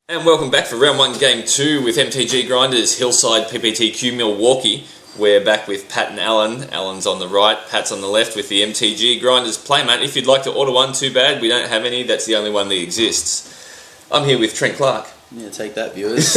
And welcome back for round 1 game 2 with MTG Grinders Hillside PPTQ Milwaukee. We're back with Pat and Alan. Alan's on the right, Pat's on the left with the MTG Grinders playmat. If you'd like to order one, too bad, we don't have any, that's the only one that exists. I'm here with Trent Clark. Yeah, take that, viewers.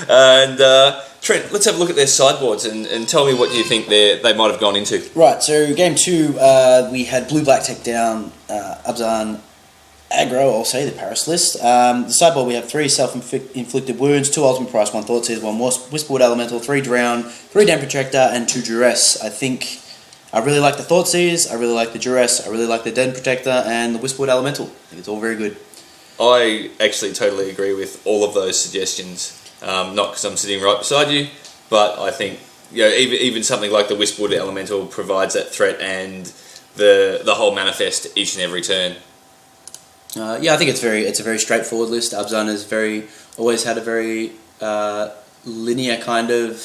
And Trent, let's have a look at their sideboards and tell me what you think they might have gone into. Right, so game 2, we had blue-black take down Abzan aggro, I'll say, the Paris list. The sideboard, we have 3 self-inflicted wounds, 2 ultimate price, 1 Thoughtseers, 1 Whisperwood Elemental, 3 drown, 3 Den Protector, and 2 Duress. I think I really like the Thoughtseers, I really like the Duress, I really like the Den Protector, and the Whisperwood Elemental. I think it's all very good. I actually totally agree with all of those suggestions. Not because I'm sitting right beside you, but I think even something like the Whisperwood Elemental provides that threat and the whole manifest each and every turn. Yeah, I think it's a very straightforward list. Abzan has always had a very linear kind of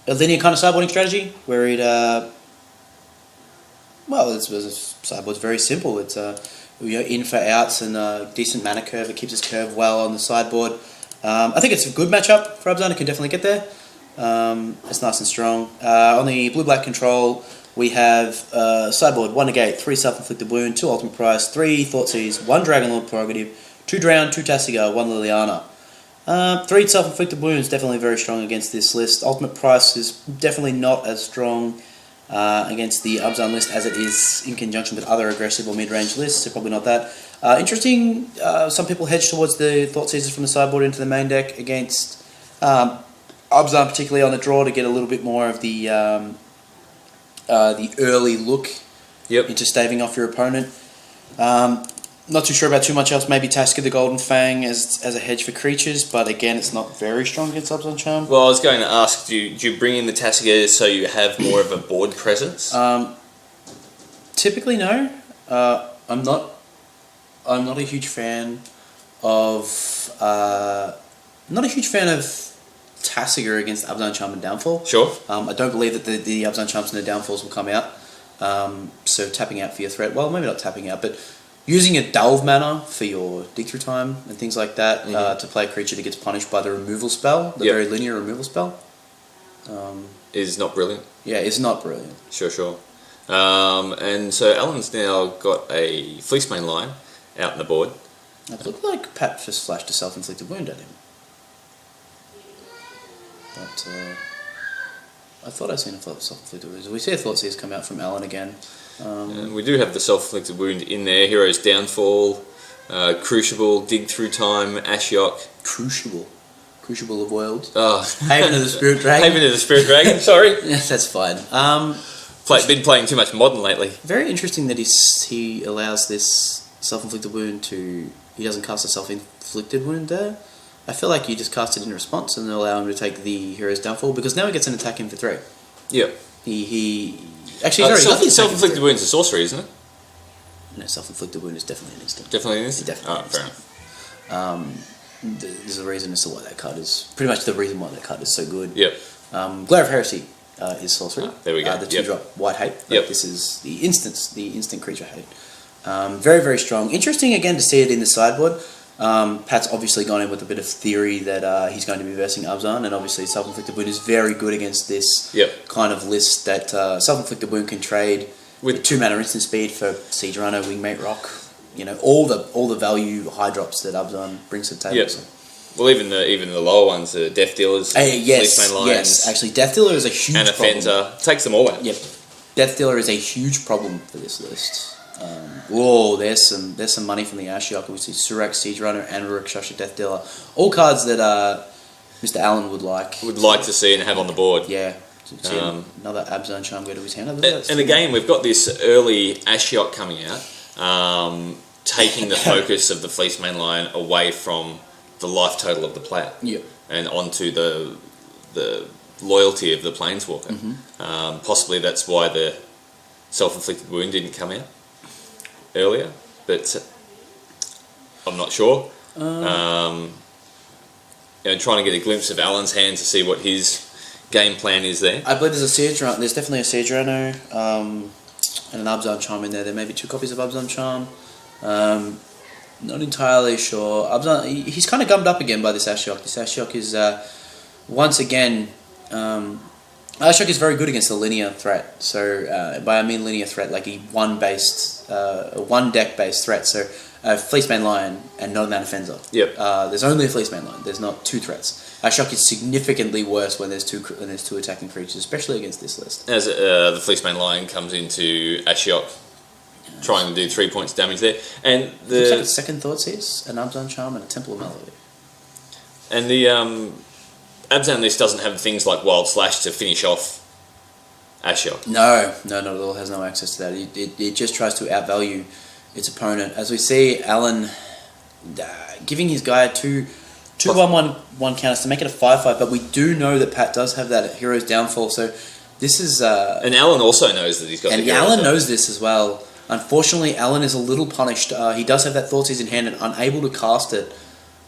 sideboarding strategy where sideboard's very simple. It's in for outs and a decent mana curve. It keeps its curve well on the sideboard. I think it's a good matchup for Abzan. It can definitely get there. It's nice and strong. On the blue-black control, we have sideboard 1 negate, 3 self-inflicted wound, 2 ultimate price, 3 Thoughtseize, 1 Dragonlord prerogative, 2 drown, 2 Tasiga, 1 Liliana. 3 self-inflicted wounds, definitely very strong against this list. Ultimate price is definitely not as strong against the Abzan list as it is in conjunction with other aggressive or mid-range lists, so probably not that. Interesting, some people hedge towards the Thoughtseizers from the sideboard into the main deck against Abzan, particularly on the draw, to get a little bit more of the early look into staving off your opponent. Not too sure about too much else. Maybe Tasiga the Golden Fang as a hedge for creatures, but again, it's not very strong against Abzan Charm. Well, I was going to ask, do you bring in the Tasiga so you have more of a board presence? Typically, no. I'm not a huge fan of Tasiga against Abzan Charm and Downfall. Sure. I don't believe that the Abzan Charms and the Downfalls will come out. So tapping out for your threat, well, maybe not tapping out, but using a Delve mana for your dig through time and things like that to play a creature that gets punished by the removal spell, the very linear removal spell, is not brilliant. Yeah, it's not brilliant. Sure. And so Alan's now got a Fleecemane line out on the board. It looked like Pat just flashed a self-inflicted wound at him. But I thought I'd seen a self-inflicted wound. We see a Thoughtseers come out from Alan again. And we do have the self-inflicted wound in there. Hero's Downfall, Crucible, Dig Through Time, Ashiok. Crucible of Worlds. Oh. Haven of the Spirit Dragon. Haven of the Spirit Dragon, sorry. Yes, that's fine. Been playing too much Modern lately. Very interesting that he allows this self-inflicted wound to... He doesn't cast a self-inflicted wound there. I feel like you just cast it in response and allow him to take the Hero's Downfall, because now he gets an attack in for 3. Yeah. Actually, self-inflicted wound is a sorcery, isn't it? No, self-inflicted wound is definitely an instant. Definitely an instant? Definitely fair enough. There's a reason as to why that card is... Pretty much the reason why that card is so good. Yep. Glare of Heresy is sorcery. There we go. The 2-drop white hate. Yep. This is the instant creature hate. Very, very strong. Interesting, again, to see it in the sideboard. Pat's obviously gone in with a bit of theory that he's going to be versing Abzan, and obviously self-inflicted wound is very good against this kind of list that self-inflicted wound can trade with 2 mana instant speed for Siege Runner, Wingmate Rock, all the value high drops that Abzan brings to the table. Yep. So. Well, even the lower ones, the Death Dealers, yes. Actually, Death Dealer is a huge problem. And Fenza takes them all out. Yep, Death Dealer is a huge problem for this list. Whoa, there's some money from the Ashiok. We see Surak, Siege Runner, and Rakshasha Death Dealer. All cards that Mr. Allen would like to see and have on the board. Yeah. Another Abzan Charm go to his hand. And again, we've got this early Ashiok coming out, taking the focus of the Fleecemane line away from the life total of the player, and onto the loyalty of the Planeswalker. Possibly that's why the self-inflicted wound didn't come out earlier, but I'm not sure. Trying to get a glimpse of Alan's hand to see what his game plan is there. I believe there's definitely a Siege Runner and an Abzan Charm in there. There may be 2 copies of Abzan Charm. Not entirely sure. He's kind of gummed up again by this Ashiok. This Ashiok is, once again... Ashiok is very good against the linear threat. So, by I mean linear threat, like a one deck based threat. So, Fleecemane Lion and no mana Fencer. Yep. There's only a Fleecemane Lion. There's not two threats. Ashiok is significantly worse when there's two attacking creatures, especially against this list. As the Fleecemane Lion comes into Ashiok, trying to do 3 points damage there, and looks like a second Thoughtseize, an Abzan Charm, and a Temple of Melody. And the Abzan list doesn't have things like Wild Slash to finish off Ashiok. No, not at all. Has no access to that. It just tries to outvalue its opponent. As we see, Alan giving his guy two 1/1 counters to make it a 5/5, but we do know that Pat does have that Hero's Downfall, so this is... and Alan also knows that he's got... And Alan knows this as well. Unfortunately, Alan is a little punished. He does have that Thoughtseize in hand and unable to cast it.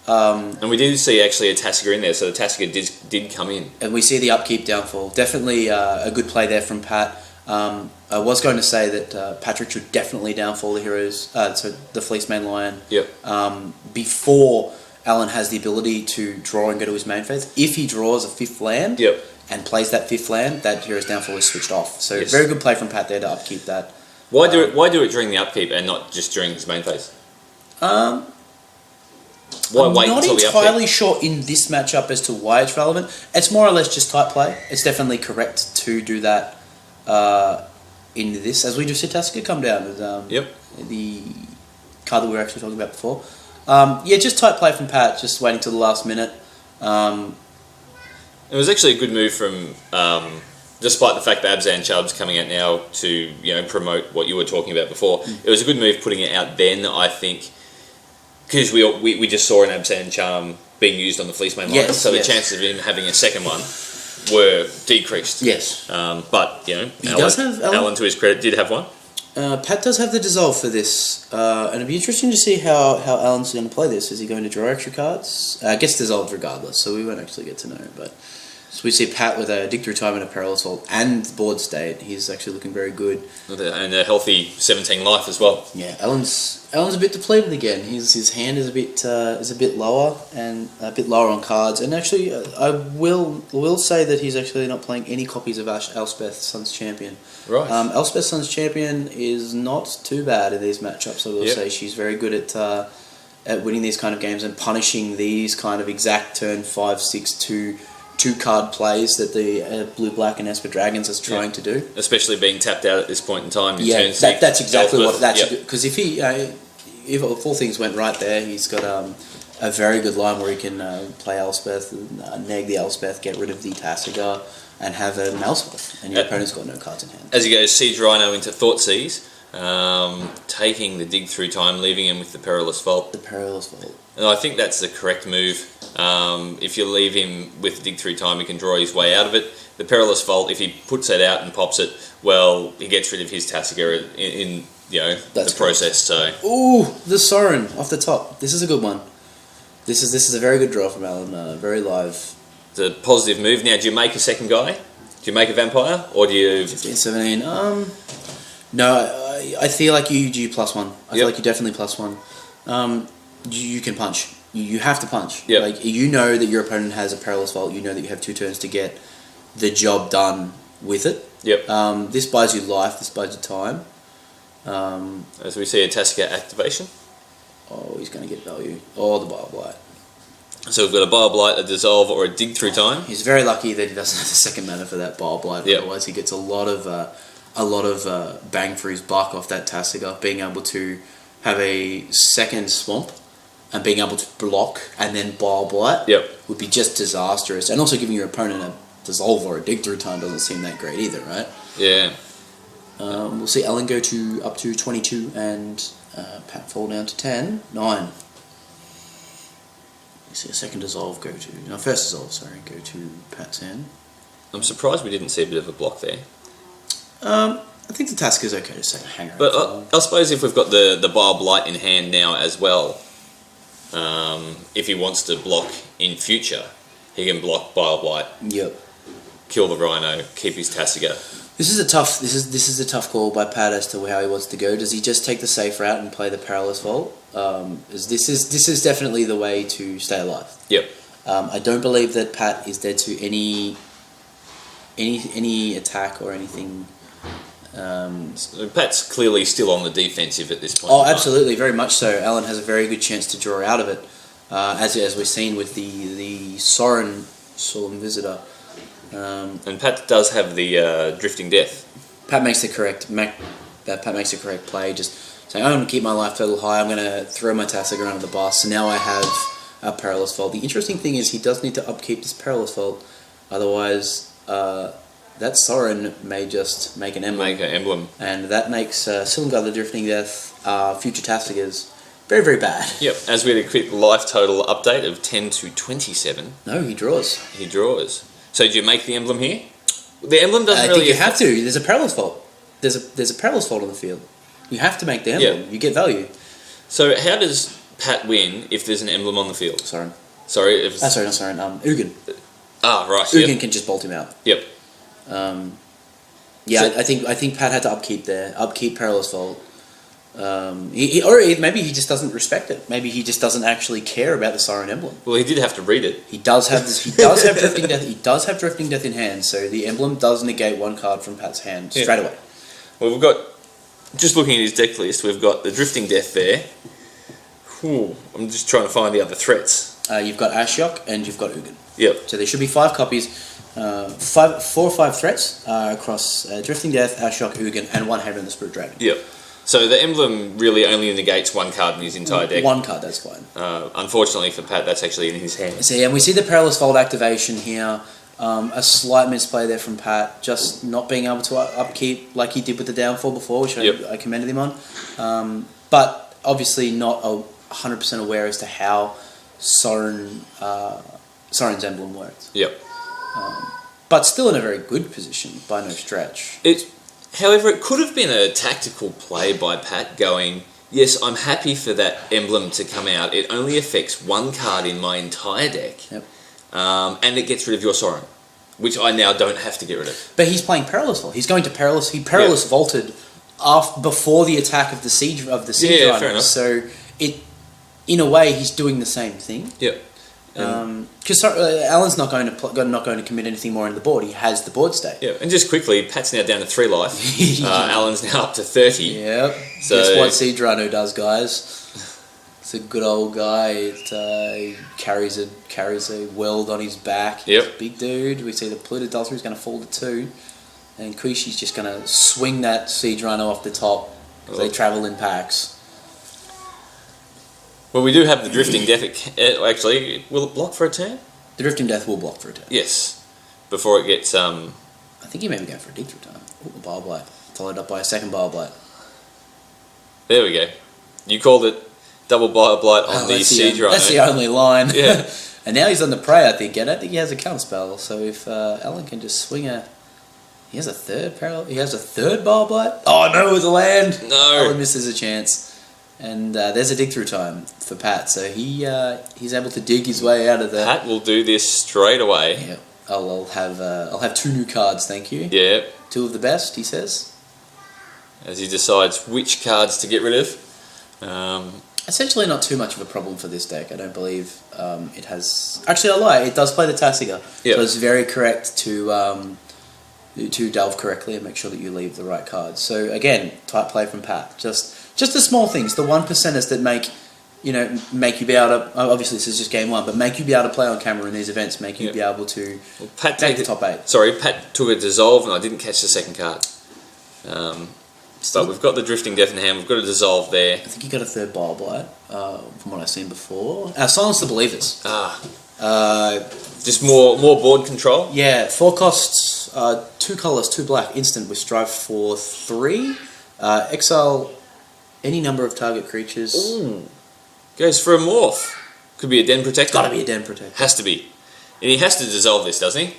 And we did see actually a Tasigur in there, so the Tasigur did come in. And we see the Upkeep Downfall. Definitely a good play there from Pat. I was going to say that Patrick should definitely downfall the heroes, so the Fleecemane Lion, before Alan has the ability to draw and go to his main phase. If he draws a 5th land and plays that 5th land, that hero's downfall is switched off. So very good play from Pat there to upkeep that. Why do it during the upkeep and not just during his main phase? Why wait not until the upkeep? entirely sure in this matchup as to why it's relevant. It's more or less just type play. It's definitely correct to do that in this, as we just said, Tasigur come down with the card that we were actually talking about before. Just type play from Pat, just waiting till the last minute. It was actually a good move from, despite the fact that Abzan Chubb's coming out now to promote what you were talking about before. It was a good move putting it out then, I think, because we just saw an Abzan Charm being used on the Fleecemane Lion, so the chances of him having a second one were decreased. Yes. But, Alan, to his credit, did have one. Pat does have the Dissolve for this, and it'd be interesting to see how Alan's going to play this. Is he going to draw extra cards? Gets dissolved regardless, so we won't actually get to know. But so we see Pat with a Dig Through Time and a Perilous Vault and board state. He's actually looking very good. And a healthy 17 life as well. Yeah, Alan's a bit depleted again. His hand is a bit lower and a bit lower on cards. And actually, I will say that he's actually not playing any copies of Elspeth Sun's Champion. Right. Elspeth Sun's Champion is not too bad in these matchups. I will say she's very good at winning these kind of games and punishing these kind of exact turn 5, 6, 2 card plays that the Blue Black and Esper Dragons is trying to do. Especially being tapped out at this point in time. That's exactly what that's because if if all things went right there, he's got a very good line where he can play Elspeth, neg the Elspeth, get rid of the Tasigur, and have an Elspeth, and your opponent's got no cards in hand. As he goes Siege Rhino into Thoughtseize, taking the Dig Through Time, leaving him with the Perilous Vault. The Perilous Vault. And I think that's the correct move. If you leave him with Dig Through Time, he can draw his way out of it. The Perilous Vault, if he puts it out and pops it, well, he gets rid of his Tasigur in the process. So, ooh, the Sorin off the top. This is a good one. This is a very good draw from Alan. Very live. It's a positive move. Now, do you make a second guy? Do you make a vampire, or do you 15, 17? No, I feel like you +1. I feel like you definitely +1. You can punch. You have to punch. Yep. Like, you know that your opponent has a Perilous Vault. You know that you have 2 turns to get the job done with it. Yep. This buys you life. This buys you time. As we see a Tasigur activation. Oh, he's going to get value. Oh, the Bile Blight. So we've got a Bile Blight, a Dissolve, or a Dig Through Time. He's very lucky that he doesn't have the second mana for that Bile Blight. Yep. Otherwise, he gets a lot of bang for his buck off that Tasigur, being able to have a second Swamp and being able to block and then Bile Blight would be just disastrous. And also giving your opponent a Dissolve or a Dig Through Time doesn't seem that great either, right? Yeah. We'll see Ellen go up to 22 and Pat fall down to 10. 9. You see a second Dissolve go to... No, first Dissolve, sorry, go to Pat's hand. I'm surprised we didn't see a bit of a block there. I think the task is okay to say hang around. But I suppose if we've got the Bile Blight in hand now as well, if he wants to block in future, he can block Bile Blight. Yep. Kill the Rhino, keep his Tasigur. This is a tough call by Pat as to how he wants to go. Does he just take the safe route and play the perilous vault? This is definitely the way to stay alive. Yep. I don't believe that Pat is dead to any attack or anything. So Pat's clearly still on the defensive at this point. Oh, absolutely, very much so. Alan has a very good chance to draw out of it, as we've seen with the Soren Visitor. And Pat does have the Drifting Death. Pat makes the correct play. Just saying, I'm going to keep my life total high. I'm going to throw my Tasigur under the bus. So now I have a Perilous Vault. The interesting thing is he does need to upkeep this Perilous Vault. Otherwise, that Soren may just make an emblem. And that makes Silumgar the Drifting Death, future Tasigurs, very, very bad. Yep, as we had a quick life total update of 10 to 27. No, he draws. He draws. So do you make the emblem here? The emblem doesn't really... I think you have to. There's a Perilous Vault. There's a Perilous Vault on the field. You have to make the emblem. Yeah. You get value. So how does Pat win if there's an emblem on the field? Soren. Sorry? Not Soren. Ugin. Ah, right. Ugin can just bolt him out. Yep. I think Pat had to upkeep there. Upkeep Perilous Vault. Maybe he just doesn't respect it. Maybe he just doesn't actually care about the Siren Emblem. Well, he did have to read it. He does have this. He does have Drifting Death. He does have Drifting Death in hand. So the emblem does negate one card from Pat's hand straight away. Well, we've got, just looking at his deck list, we've got the Drifting Death there. Whew, I'm just trying to find the other threats. You've got Ashiok and you've got Ugin. Yep. So there should be 5 copies. 4 or 5 threats across Drifting Death, Ashiok, Ugin, and 1 Haven the Spirit Dragon. Yep. So the emblem really only negates 1 card in his entire deck. 1 card, that's fine. Unfortunately for Pat, that's actually in his hand. So and we see the Perilous Vault activation here. A slight misplay there from Pat, just not being able to upkeep like he did with the Downfall before, which I commended him on. But obviously not 100% aware as to how Soren's emblem works. Yep. But still in a very good position by no stretch. However, it could have been a tactical play by Pat going, yes, I'm happy for that emblem to come out. It only affects 1 card in my entire deck. Yep. And it gets rid of your Soren, which I now don't have to get rid of. But he's playing Perilous Vault. He's going to Perilous. He Perilous Vaulted before the attack of the siege yeah, fair enough. So in a way, he's doing the same thing. Yep. Because Alan's not going to commit anything more in the board. He has the board state. Yeah, and just quickly, Pat's now down to 3 life. Alan's now up to 30. Yep. So that's what Sidrano does, guys. It's a good old guy. He carries a weld on his back. Yep. Big dude. We see the Polluted Dulcer is going to fall to 2, and Quishi's just going to swing that Sidrano off the top because they travel in packs. Well, we do have the Drifting Death. Actually, will it block for a turn? The Drifting Death will block for a turn. Yes. Before it gets... I think he may be going for a dig-through time. Oh, a Bile Blight. Followed up by a second Bile Blight. There we go. You called it double Bile Blight on the Siege Rhino. That's the only line. Yeah. And now he's on the prey, I think. I don't think he has a counterspell. So if Alan can just swing a... He has a third Bile Blight? Oh, no, it was a land! No. Alan misses a chance. And there's a dig-through time for Pat, so he's able to dig his way out of the... Pat will do this straight away. Yeah, I'll have 2 new cards, thank you. Yeah. 2 of the best, he says. As he decides which cards to get rid of. Essentially not too much of a problem for this deck, I don't believe it has... Actually, I lie, it does play the Tasigur. Yep. So it's very correct to delve correctly and make sure that you leave the right cards. So again, tight play from Pat. Just the small things, the 1%ers that make you be able to... Obviously, this is just game 1, but make you be able to play on camera in these events, make you be able to make the top 8. Sorry, Pat took a Dissolve and I didn't catch the second card. But we've got the Drifting Death in hand, we've got a Dissolve there. I think you got a third Bile Blight, from what I've seen before. Silence the Believers. Just more board control? Yeah, 4 costs, 2 colours, 2 black, instant with Strive for 3. Exile any number of target creatures. Ooh. Goes for a morph. Could be a Den Protector. Gotta be a Den Protector. Has to be. And he has to dissolve this, doesn't he?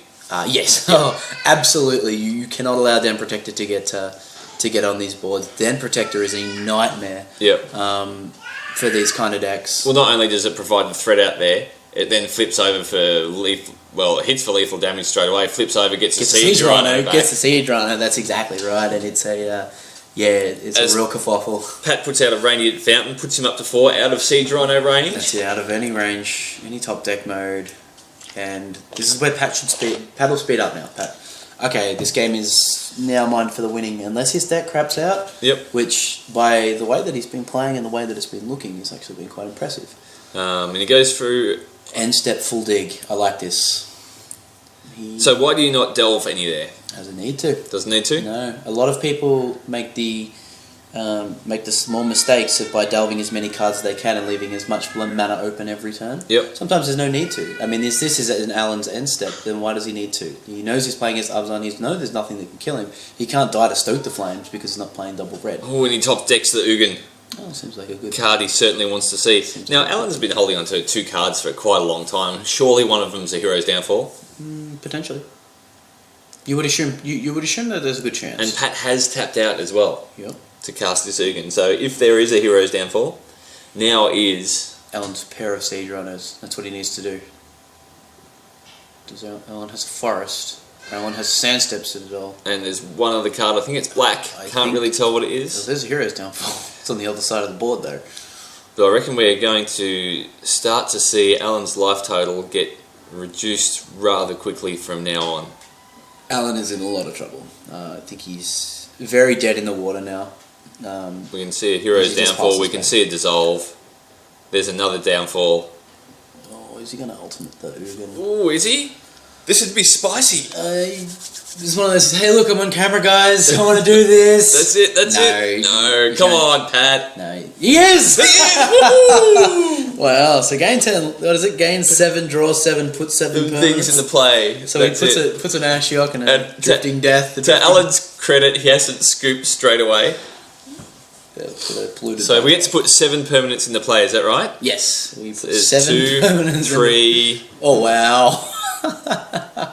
Yes. Oh, absolutely. You cannot allow Den Protector to get on these boards. Den Protector is a nightmare. Yep. For these kind of decks. Well, not only does it provide the threat out there, it then flips over for well, it hits for lethal damage straight away, flips over, gets the Siege Rhino back. Gets the Siege Rhino, that's exactly right, and it's a, it's a real kerfuffle. Pat puts out a Radiant Fountain, puts him up to 4 out of Siege Rhino range. That's it, out of any range, any top deck mode, and this is where Pat will speed up now, Pat. Okay, this game is now mine for the winning, unless his deck craps out. Yep. Which, by the way that he's been playing and the way that it's been looking, has actually been quite impressive. And he goes through... End step full dig. I like this. So why do you not delve any there? Doesn't need to. Doesn't need to? No. A lot of people make the small mistakes of by delving as many cards as they can and leaving as much mana open every turn. Yep. Sometimes there's no need to. I mean, this is an Alan's end step, then why does he need to? He knows he's playing against Abzan, he knows there's nothing that can kill him. He can't die to Stoke the Flames because he's not playing double red. Oh, and he top decks the Ugin. Oh, seems like a good card he certainly wants to see. Now, Alan's been holding on to 2 cards for quite a long time. Surely one of them's a Hero's Downfall? Potentially. You would assume that there's a good chance. And Pat has tapped out as well. Yep. To cast this Ugin. So if there is a Hero's Downfall, now is... Alan's pair of Siege Runners. That's what he needs to do. Alan has a forest. Alan has Sand Steps at it all. And there's one other card, I think it's black. Can't really tell what it is. Well, there's a Hero's Downfall. It's on the other side of the board though. But I reckon we're going to start to see Alan's life total get reduced rather quickly from now on. Alan is in a lot of trouble. I think he's very dead in the water now. We can see a Hero's Downfall, we can see a Dissolve. There's another Downfall. Oh, is he going to ultimate the Ugin? Oh, is he? This would be spicy. It's one of those, hey look, I'm on camera guys, I want to do this. That's it, that's it. No, come on, Pat. No, he is! He is! Wow, so gain 10, what is it? Gain 7, draw 7, put 7 things in the play. So he puts an Ashiok and a Drifting Death. To Alan's credit, he hasn't scooped straight away. So we get to put 7 permanents in the play, is that right? Yes. We put There's 7 permanents 2, 3... Oh wow.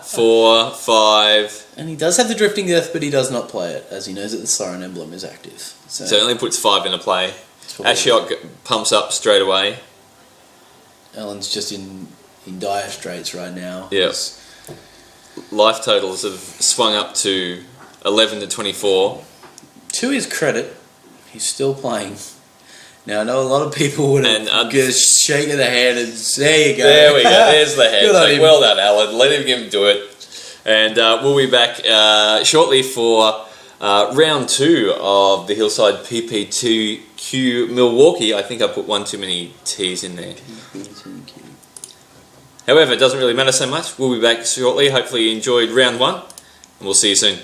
4, 5... And he does have the Drifting Death, but he does not play it, as he knows that the Siren Emblem is active. So he only puts 5 in a play. Ashiok pumps up straight away. Alan's just in dire straits right now. Yes. Life totals have swung up to 11 to 24. To his credit, he's still playing. Now, I know a lot of people would have just shaken their hand and there you go. There we go. There's the handshake. Well done, Alan. Let him do it. And we'll be back shortly for round 2 of the Hillside PPTQ Milwaukee. I think I put one too many T's in there. However, it doesn't really matter so much. We'll be back shortly. Hopefully you enjoyed round 1, and we'll see you soon.